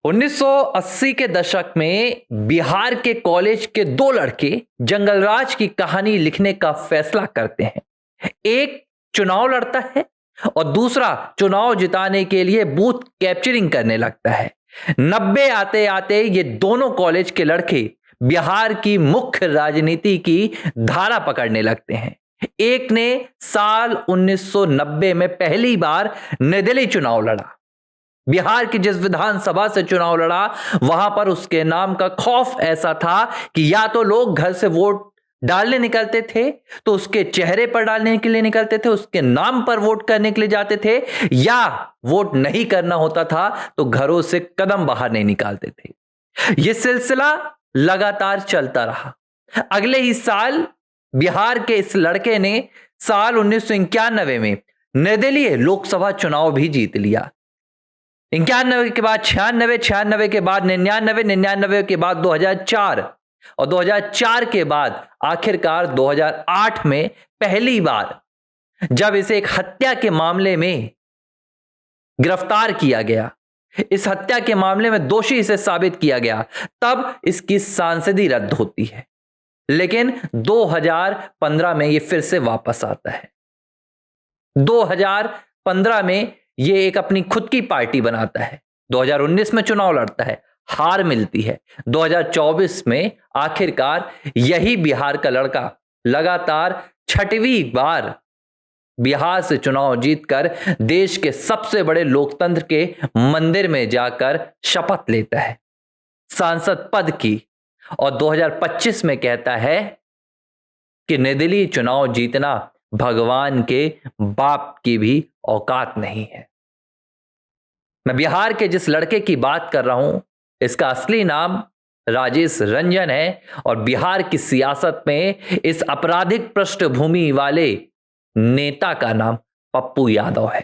1980 के दशक में बिहार के कॉलेज के दो लड़के जंगलराज की कहानी लिखने का फैसला करते हैं। एक चुनाव लड़ता है और दूसरा चुनाव जिताने के लिए बूथ कैप्चरिंग करने लगता है। 90 आते आते ये दोनों कॉलेज के लड़के बिहार की मुख्य राजनीति की धारा पकड़ने लगते हैं। एक ने साल 1990 में पहली बार निर्दलीय चुनाव लड़ा। बिहार की जिस विधानसभा से चुनाव लड़ा वहां पर उसके नाम का खौफ ऐसा था कि या तो लोग घर से वोट डालने निकलते थे तो उसके चेहरे पर डालने के लिए निकलते थे, उसके नाम पर वोट करने के लिए जाते थे, या वोट नहीं करना होता था तो घरों से कदम बाहर नहीं निकालते थे। यह सिलसिला लगातार चलता रहा। अगले ही साल बिहार के इस लड़के ने साल 1991 में निर्दलीय लोकसभा चुनाव भी जीत लिया। 91 के बाद 96, 96 के बाद 99, 99 के बाद 2004 और 2004 के बाद आखिरकार 2008 में पहली बार जब इसे एक हत्या के मामले में गिरफ्तार किया गया, इस हत्या के मामले में दोषी इसे साबित किया गया, तब इसकी सांसदी रद्द होती है। लेकिन 2015 में यह फिर से वापस आता है। 2015 में यह एक अपनी खुद की पार्टी बनाता है। 2019 में चुनाव लड़ता है, हार मिलती है। 2024 में आखिरकार यही बिहार का लड़का लगातार 6वीं बार बिहार से चुनाव जीतकर देश के सबसे बड़े लोकतंत्र के मंदिर में जाकर शपथ लेता है सांसद पद की, और 2025 में कहता है कि निर्दलीय चुनाव जीतना भगवान के बाप की भी औकात नहीं है। मैं बिहार के जिस लड़के की बात कर रहा हूं, इसका असली नाम राजेश रंजन है और बिहार की सियासत में इस आपराधिक पृष्ठभूमि वाले नेता का नाम पप्पू यादव है।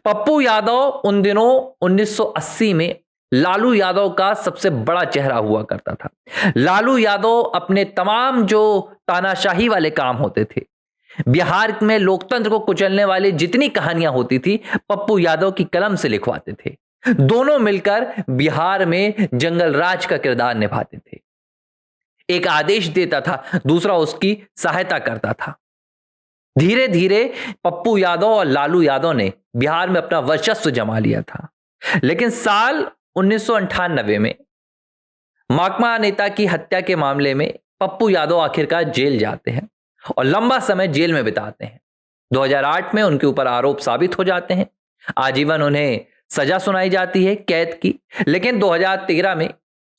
पप्पू यादव उन दिनों 1980 में लालू यादव का सबसे बड़ा चेहरा हुआ करता था। लालू यादव अपने तमाम जो तानाशाही वाले काम होते थे, बिहार में लोकतंत्र को कुचलने वाली जितनी कहानियां होती थी, पप्पू यादव की कलम से लिखवाते थे। दोनों मिलकर बिहार में जंगल राज का किरदार निभाते थे। एक आदेश देता था, दूसरा उसकी सहायता करता था। धीरे धीरे पप्पू यादव और लालू यादव ने बिहार में अपना वर्चस्व जमा लिया था। लेकिन साल 1998 में माकपा नेता की हत्या के मामले में पप्पू यादव आखिरकार जेल जाते हैं और लंबा समय जेल में बिताते हैं। 2008 में उनके ऊपर आरोप साबित हो जाते हैं, आजीवन उन्हें सजा सुनाई जाती है कैद की। लेकिन 2013 में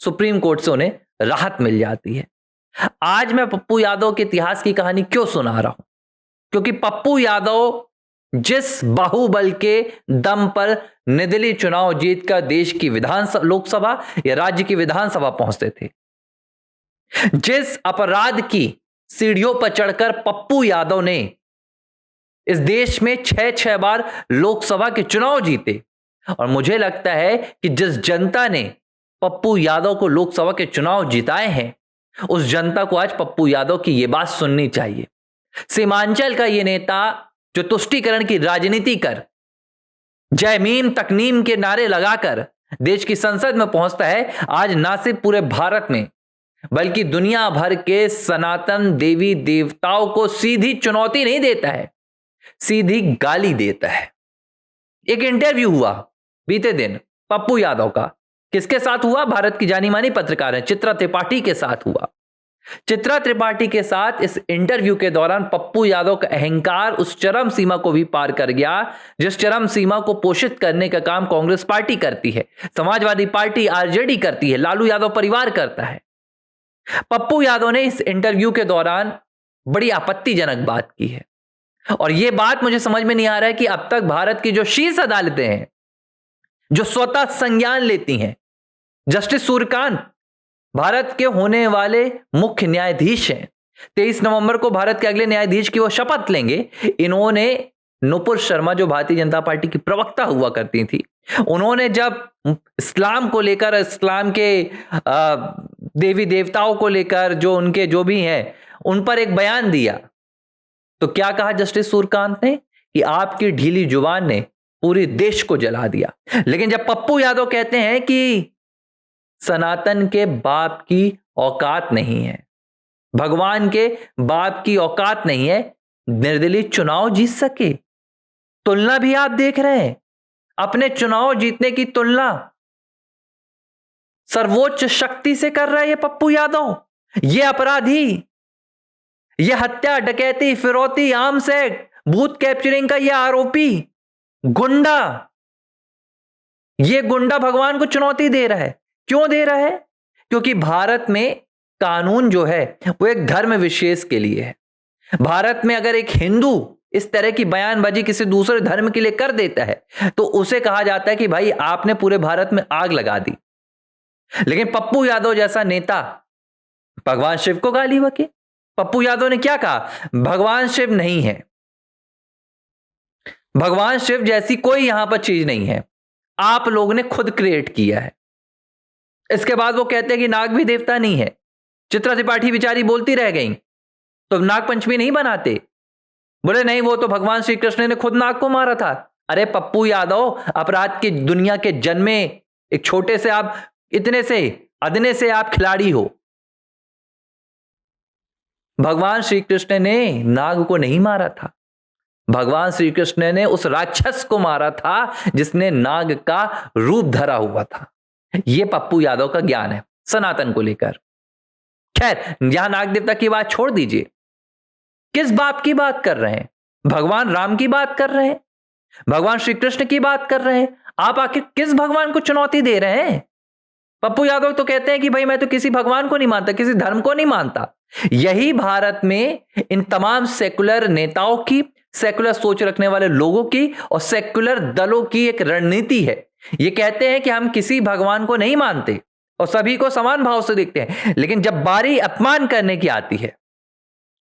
सुप्रीम कोर्ट से उन्हें राहत मिल जाती है। आज मैं पप्पू यादव के इतिहास की कहानी क्यों सुना रहा हूं? क्योंकि पप्पू यादव जिस बाहुबल के दम पर निर्दलीय चुनाव जीतकर देश की विधानसभा, लोकसभा या राज्य की विधानसभा पहुंचते थे, जिस अपराध की सीढ़ियों पर चढ़कर पप्पू यादव ने इस देश में 6 बार लोकसभा के चुनाव जीते, और मुझे लगता है कि जिस जनता ने पप्पू यादव को लोकसभा के चुनाव जिताए हैं, उस जनता को आज पप्पू यादव की यह बात सुननी चाहिए। सीमांचल का यह नेता जो तुष्टीकरण की राजनीति कर, जयमीम तकनीम के नारे लगाकर देश की संसद में पहुंचता है, आज ना सिर्फ पूरे भारत में बल्कि दुनिया भर के सनातन देवी देवताओं को सीधी चुनौती नहीं देता है, सीधी गाली देता है। एक इंटरव्यू हुआ बीते दिन पप्पू यादव का। किसके साथ हुआ? भारत की जानी मानी पत्रकार है चित्रा त्रिपाठी के साथ हुआ। चित्रा त्रिपाठी के साथ इस इंटरव्यू के दौरान पप्पू यादव का अहंकार उस चरम सीमा को भी पार कर गया जिस चरम सीमा को पोषित करने का काम कांग्रेस पार्टी करती है, समाजवादी पार्टी आरजेडी करती है, लालू यादव परिवार करता है। पप्पू यादव ने इस इंटरव्यू के दौरान बड़ी आपत्तिजनक बात की है, और यह बात मुझे समझ में नहीं आ रहा है कि अब तक भारत की जो शीर्ष अदालतें हैं, जो स्वतः संज्ञान लेती हैं, जस्टिस सूर्यकांत भारत के होने वाले मुख्य न्यायाधीश हैं। 23 नवंबर को भारत के अगले न्यायाधीश की वो शपथ लेंगे। इन्होंने नुपुर शर्मा जो भारतीय जनता पार्टी की प्रवक्ता हुआ करती थी, उन्होंने जब इस्लाम को लेकर, इस्लाम के देवी देवताओं को लेकर जो उनके जो भी हैं उन पर एक बयान दिया, तो क्या कहा जस्टिस सूर्यकांत ने कि आपकी ढीली जुबान ने पूरे देश को जला दिया। लेकिन जब पप्पू यादव कहते हैं कि सनातन के बाप की औकात नहीं है, भगवान के बाप की औकात नहीं है निर्दलीय चुनाव जीत सके, तुलना भी आप देख रहे हैं, अपने चुनाव जीतने की तुलना सर्वोच्च शक्ति से कर रहा है ये पप्पू यादव। ये अपराधी, ये हत्या, डकैती, फिरौती, आर्म्स एक्ट, बूथ कैप्चरिंग का ये आरोपी गुंडा, ये गुंडा भगवान को चुनौती दे रहा है। क्यों दे रहा है? क्योंकि भारत में कानून जो है वो एक धर्म विशेष के लिए है। भारत में अगर एक हिंदू इस तरह की बयानबाजी किसी दूसरे धर्म के लिए कर देता है तो उसे कहा जाता है कि भाई आपने पूरे भारत में आग लगा दी। लेकिन पप्पू यादव जैसा नेता भगवान शिव को गाली बके। पप्पू यादव ने क्या कहा? भगवान शिव नहीं है, भगवान शिव जैसी कोई यहां पर चीज नहीं है, आप लोगों ने खुद क्रिएट किया है। इसके बाद वो कहते हैं कि नाग भी देवता नहीं है। चित्रा त्रिपाठी बेचारी बोलती रह गई, तो नाग पंचमी नहीं बनाते? बोले नहीं, वो तो भगवान श्री कृष्ण ने खुद नाग को मारा था। अरे पप्पू यादव, अपराध की दुनिया के जन्मे एक छोटे से आप इतने से अदने से आप खिलाड़ी हो। भगवान श्री कृष्ण ने नाग को नहीं मारा था, भगवान श्री कृष्ण ने उस राक्षस को मारा था जिसने नाग का रूप धरा हुआ था। यह पप्पू यादव का ज्ञान है सनातन को लेकर। खैर, यहां नाग देवता की बात छोड़ दीजिए, किस बाप की बात कर रहे हैं? भगवान राम की बात कर रहे हैं, भगवान श्री कृष्ण की बात कर रहे हैं। आप आखिर किस भगवान को चुनौती दे रहे हैं? पप्पू यादव तो कहते हैं कि भाई मैं तो किसी भगवान को नहीं मानता, किसी धर्म को नहीं मानता। यही भारत में इन तमाम सेकुलर नेताओं की, सेकुलर सोच रखने वाले लोगों की और सेकुलर दलों की एक रणनीति है। ये कहते हैं कि हम किसी भगवान को नहीं मानते और सभी को समान भाव से देखते हैं, लेकिन जब बारी अपमान करने की आती है,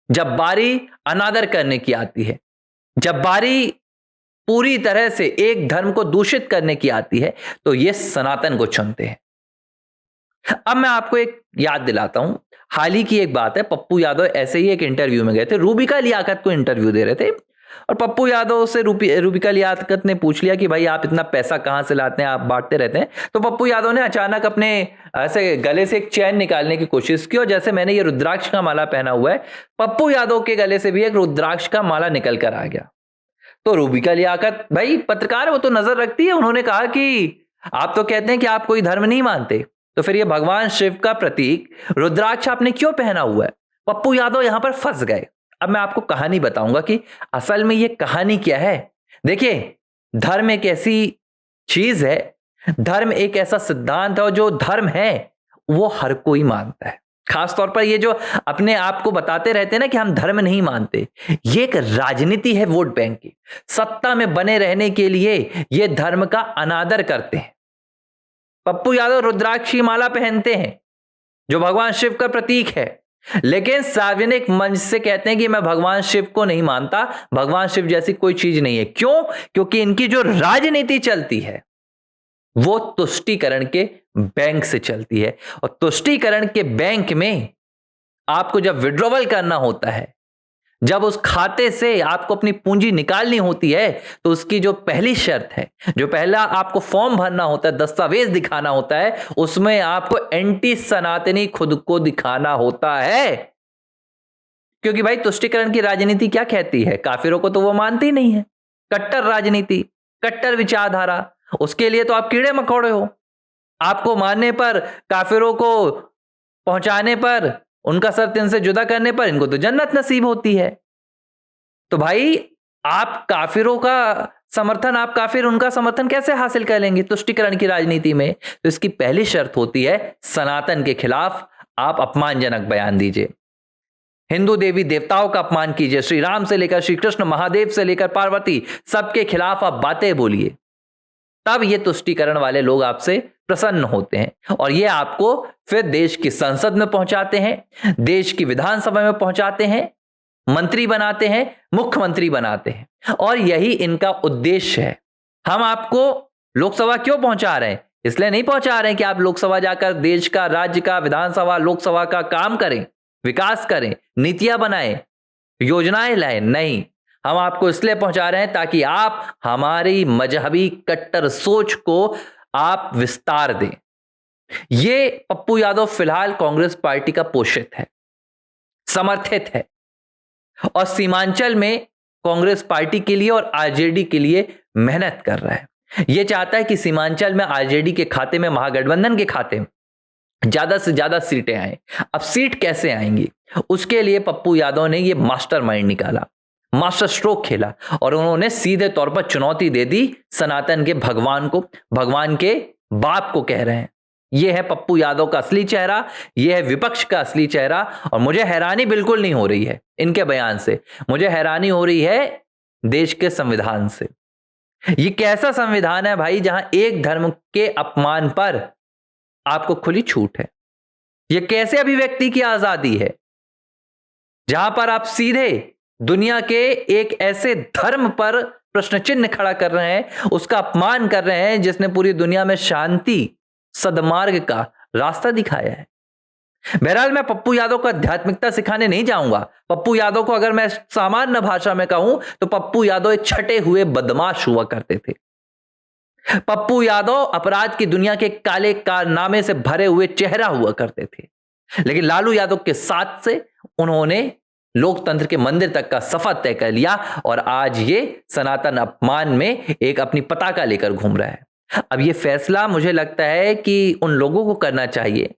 जब बारी अनादर करने की आती है, जब बारी पूरी तरह से एक धर्म को दूषित करने की आती है, तो ये सनातन को चुनते हैं। अब मैं आपको एक याद दिलाता हूं, हाल ही की एक बात है। पप्पू यादव ऐसे ही एक इंटरव्यू में गए थे, रूबिका लियाकत को इंटरव्यू दे रहे थे और पप्पू यादव से रूबिका लियाकत ने पूछ लिया कि भाई आप इतना पैसा कहां से लाते हैं, आप बांटते रहते हैं। तो पप्पू यादव ने अचानक अपने ऐसे गले से एक चैन निकालने की कोशिश की और जैसे मैंने ये रुद्राक्ष का माला पहना हुआ है, पप्पू यादव के गले से भी एक रुद्राक्ष का माला निकल कर आ गया। तो रूबिका लियाकत भाई पत्रकार, वो तो नजर रखती है, उन्होंने कहा कि आप तो कहते हैं कि आप कोई धर्म नहीं मानते, तो फिर ये भगवान शिव का प्रतीक रुद्राक्ष आपने क्यों पहना हुआ है? पप्पू यादव यहां पर फंस गए। अब मैं आपको कहानी बताऊंगा कि असल में ये कहानी क्या है। देखिए, धर्म एक ऐसी चीज है, धर्म एक ऐसा सिद्धांत है और जो धर्म है वो हर कोई मानता है। खासतौर पर ये जो अपने आप को बताते रहते हैं ना कि हम धर्म नहीं मानते, ये एक राजनीति है वोट बैंक की। सत्ता में बने रहने के लिए ये धर्म का अनादर करते हैं। पप्पू यादव रुद्राक्ष की माला पहनते हैं जो भगवान शिव का प्रतीक है, लेकिन सार्वजनिक मंच से कहते हैं कि मैं भगवान शिव को नहीं मानता, भगवान शिव जैसी कोई चीज नहीं है। क्यों? क्योंकि इनकी जो राजनीति चलती है वो तुष्टीकरण के बैंक से चलती है और तुष्टीकरण के बैंक में आपको जब विड्रॉवल करना होता है, जब उस खाते से आपको अपनी पूंजी निकालनी होती है, तो उसकी जो पहली शर्त है, जो पहला आपको फॉर्म भरना होता है, दस्तावेज दिखाना होता है, उसमें आपको एंटी सनातनी खुद को दिखाना होता है। क्योंकि भाई तुष्टीकरण की राजनीति क्या कहती है? काफिरों को तो वो मानती नहीं है। कट्टर राजनीति, कट्टर विचारधारा, उसके लिए तो आप कीड़े मकोड़े हो। आपको मारने पर, काफिरों को पहुंचाने पर, उनका सर तिन से जुदा करने पर इनको तो जन्नत नसीब होती है। तो भाई आप काफिरों का समर्थन, आप काफिर उनका समर्थन कैसे हासिल कर लेंगे तुष्टीकरण की राजनीति में? तो इसकी पहली शर्त होती है सनातन के खिलाफ आप अपमानजनक बयान दीजिए, हिंदू देवी देवताओं का अपमान कीजिए, श्री राम से लेकर श्री कृष्ण, महादेव से लेकर पार्वती, सबके खिलाफ आप बातें बोलिए, तब ये तुष्टीकरण वाले लोग आपसे प्रसन्न होते हैं और ये आपको फिर देश की संसद में पहुंचाते हैं, देश की विधानसभा में पहुंचाते हैं, मंत्री बनाते हैं, मुख्यमंत्री बनाते हैं और यही इनका उद्देश्य है। हम आपको लोकसभा क्यों पहुंचा रहे हैं? इसलिए नहीं पहुंचा रहे हैं कि आप लोकसभा जाकर देश का, राज्य का, विधानसभा, लोकसभा का काम करें, विकास करें, नीतियां बनाएं, योजनाएं लाएं। नहीं, हम आपको इसलिए पहुंचा रहे हैं ताकि आप हमारी मजहबी कट्टर सोच को आप विस्तार दें। ये पप्पू यादव फिलहाल कांग्रेस पार्टी का पोषित है, समर्थित है और सीमांचल में कांग्रेस पार्टी के लिए और आरजेडी के लिए मेहनत कर रहा है। यह चाहता है कि सीमांचल में आरजेडी के खाते में, महागठबंधन के खाते में ज्यादा से ज्यादा सीटें आए। अब सीट कैसे आएंगी, उसके लिए पप्पू यादव ने यह मास्टरमाइंड निकाला, मास्टर स्ट्रोक खेला और उन्होंने सीधे तौर पर चुनौती दे दी सनातन के भगवान को, भगवान के बाप को कह रहे हैं। यह है पप्पू यादव का असली चेहरा, यह है विपक्ष का असली चेहरा। और मुझे हैरानी बिल्कुल नहीं हो रही है इनके बयान से, मुझे हैरानी हो रही है देश के संविधान से। यह कैसा संविधान है भाई जहां एक धर्म के अपमान पर आपको खुली छूट है? यह कैसे अभिव्यक्ति की आजादी है जहां पर आप सीधे दुनिया के एक ऐसे धर्म पर प्रश्न चिन्ह खड़ा कर रहे हैं, उसका अपमान कर रहे हैं जिसने पूरी दुनिया में शांति, सद्मार्ग का रास्ता दिखाया है। बहरहाल मैं पप्पू यादव को आध्यात्मिकता सिखाने नहीं जाऊंगा। पप्पू यादव को अगर मैं सामान्य भाषा में कहूं तो पप्पू यादव एक छटे हुए बदमाश हुआ करते थे। पप्पू यादव अपराध की दुनिया के काले कारनामे से भरे हुए चेहरा हुआ करते थे, लेकिन लालू यादव के साथ से उन्होंने लोकतंत्र के मंदिर तक का सफर तय कर लिया और आज ये सनातन अपमान में एक अपनी पताका लेकर घूम रहा है। अब ये फैसला मुझे लगता है कि उन लोगों को करना चाहिए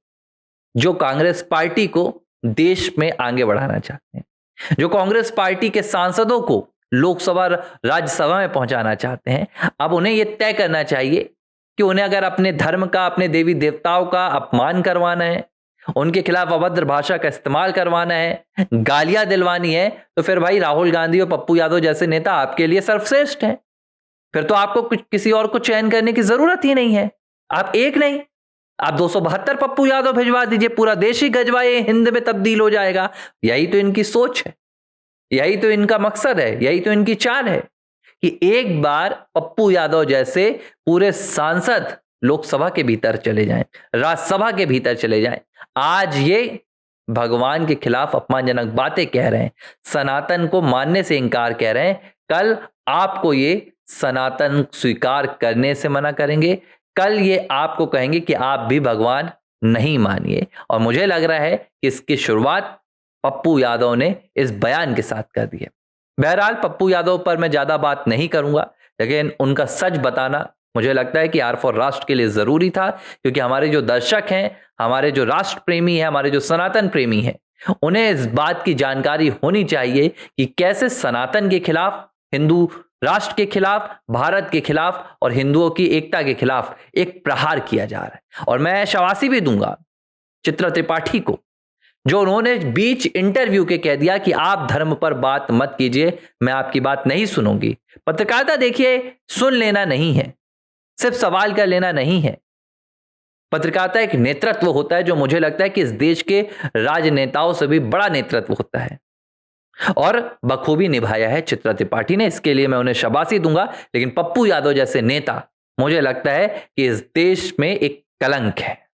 जो कांग्रेस पार्टी को देश में आगे बढ़ाना चाहते हैं, जो कांग्रेस पार्टी के सांसदों को लोकसभा, राज्यसभा में पहुंचाना चाहते हैं। अब उन्हें यह तय करना चाहिए कि उन्हें अगर अपने धर्म का, अपने देवी देवताओं का अपमान करवाना है, उनके खिलाफ अभद्र भाषा का इस्तेमाल करवाना है, गालियां दिलवानी है, तो फिर भाई राहुल गांधी और पप्पू यादव जैसे नेता आपके लिए सर्वश्रेष्ठ हैं। फिर तो आपको किसी और को चयन करने की जरूरत ही नहीं है। आप एक नहीं, आप 272 पप्पू यादव भिजवा दीजिए, पूरा देश ही गजवाए हिंद में तब्दील हो जाएगा। यही तो इनकी सोच है, यही तो इनका मकसद है, यही तो इनकी चाल है कि एक बार पप्पू यादव जैसे पूरे सांसद लोकसभा के भीतर चले जाएं, राज्यसभा के भीतर चले जाएं। आज ये भगवान के खिलाफ अपमानजनक बातें कह रहे हैं, सनातन को मानने से इंकार कह रहे हैं। कल आपको ये सनातन स्वीकार करने से मना करेंगे, कल ये आपको कहेंगे कि आप भी भगवान नहीं मानिए। और मुझे लग रहा है कि इसकी शुरुआत पप्पू यादव ने इस बयान के साथ कर दी है। बहरहाल पप्पू यादव पर मैं ज्यादा बात नहीं करूंगा, लेकिन उनका सच बताना मुझे लगता है कि आर फॉर राष्ट्र के लिए जरूरी था, क्योंकि हमारे जो दर्शक हैं, हमारे जो राष्ट्र प्रेमी हैं, हमारे जो सनातन प्रेमी हैं, उन्हें इस बात की जानकारी होनी चाहिए कि कैसे सनातन के खिलाफ, हिंदू राष्ट्र के खिलाफ, भारत के खिलाफ और हिंदुओं की एकता के खिलाफ एक प्रहार किया जा रहा है। और मैं शाबाशी भी दूंगा चित्रा त्रिपाठी को, जो उन्होंने बीच इंटरव्यू के कह दिया कि आप धर्म पर बात मत कीजिए, मैं आपकी बात नहीं सुनूंगी। पत्रकारिता देखिए सुन लेना नहीं है, सिर्फ सवाल कर लेना नहीं है। पत्रकारिता एक नेतृत्व होता है जो मुझे लगता है कि इस देश के राजनेताओं से भी बड़ा नेतृत्व होता है, और बखूबी निभाया है चित्रा त्रिपाठी ने। इसके लिए मैं उन्हें शाबाशी दूंगा। लेकिन पप्पू यादव जैसे नेता मुझे लगता है कि इस देश में एक कलंक है।